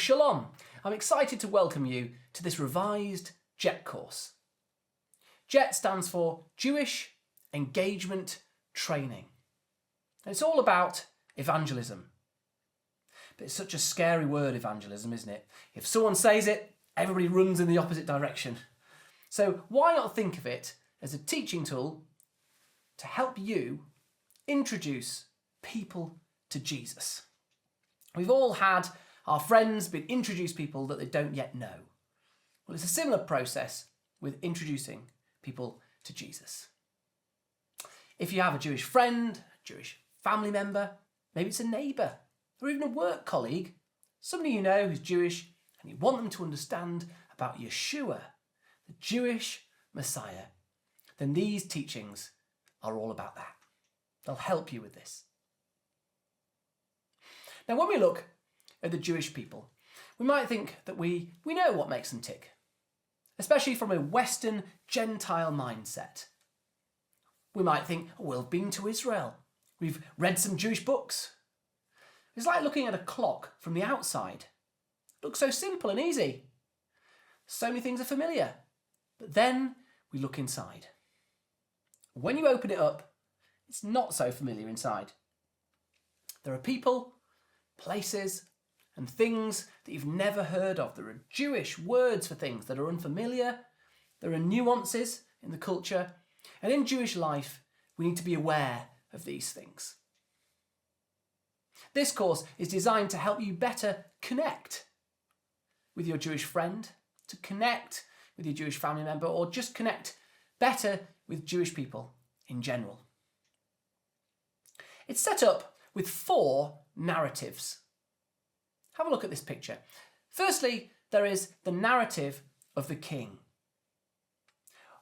Shalom. I'm excited to welcome you to this revised JET course. JET stands for Jewish Engagement Training. And it's all about evangelism. But it's such a scary word, evangelism, isn't it? If someone says it, everybody runs in the opposite direction. So why not think of it as a teaching tool to help you introduce people to Jesus? We've all had our friends been introduced people that they don't yet know. Well, it's a similar process with introducing people to Jesus. If you have a Jewish friend, a Jewish family member, maybe it's a neighbour, or even a work colleague, somebody you know who's Jewish, and you want them to understand about Yeshua, the Jewish Messiah, then these teachings are all about that. They'll help you with this. Now, when we look at the Jewish people, we might think that we know what makes them tick, especially from a Western Gentile mindset. We might think, oh, we've been to Israel, we've read some Jewish books. It's like looking at a clock from the outside. It looks so simple and easy. So many things are familiar. But then we look inside. When you open it up, it's not so familiar inside. There are people, places, and things that you've never heard of. There are Jewish words for things that are unfamiliar. There are nuances in the culture. And in Jewish life, we need to be aware of these things. This course is designed to help you better connect with your Jewish friend, to connect with your Jewish family member, or just connect better with Jewish people in general. It's set up with 4 narratives. Have a look at this picture. Firstly, there is the narrative of the king.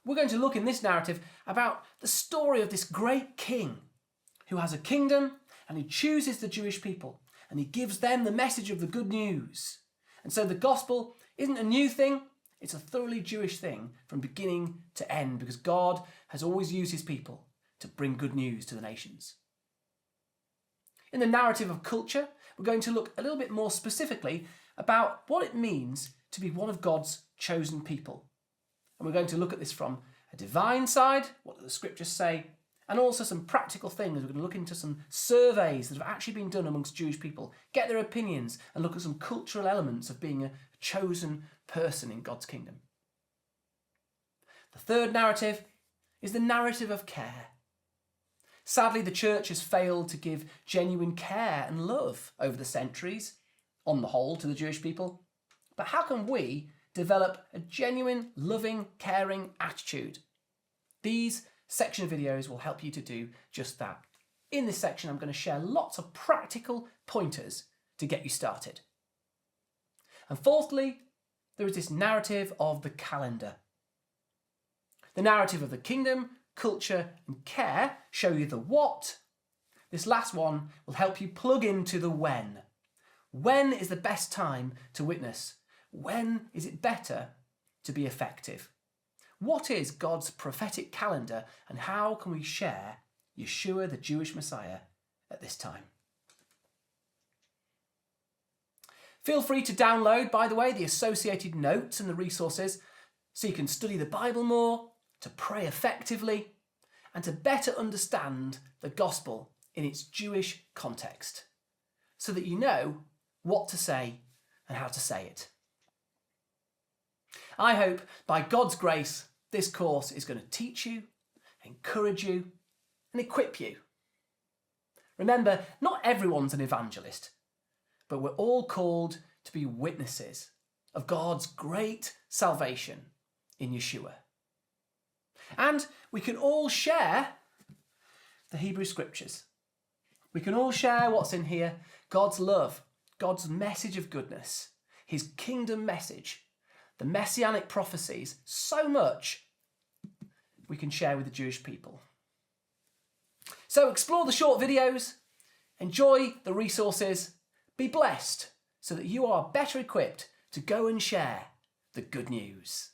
We're going to look in this narrative about the story of this great king who has a kingdom and he chooses the Jewish people and he gives them the message of the good news. And so the gospel isn't a new thing, it's a thoroughly Jewish thing from beginning to end because God has always used his people to bring good news to the nations. In the narrative of culture, we're going to look a little bit more specifically about what it means to be one of God's chosen people. And we're going to look at this from a divine side, what do the scriptures say, and also some practical things. We're going to look into some surveys that have actually been done amongst Jewish people, get their opinions, and look at some cultural elements of being a chosen person in God's kingdom. The third narrative is the narrative of care. Sadly, the church has failed to give genuine care and love over the centuries, on the whole, to the Jewish people. But how can we develop a genuine, loving, caring attitude? These section of videos will help you to do just that. In this section, I'm going to share lots of practical pointers to get you started. And fourthly, there is this narrative of the calendar. The narrative of the kingdom, culture and care show you the what. This last one will help you plug into the when. When is the best time to witness? When is it better to be effective? What is God's prophetic calendar and how can we share Yeshua, the Jewish Messiah, at this time? Feel free to download, by the way, the associated notes and the resources so you can study the Bible more, to pray effectively, and to better understand the gospel in its Jewish context, so that you know what to say and how to say it. I hope, by God's grace, this course is going to teach you, encourage you, and equip you. Remember, not everyone's an evangelist, but we're all called to be witnesses of God's great salvation in Yeshua. And we can all share the Hebrew Scriptures. We can all share what's in here, God's love, God's message of goodness, his kingdom message, the messianic prophecies, so much we can share with the Jewish people. So explore the short videos, enjoy the resources, be blessed so that you are better equipped to go and share the good news.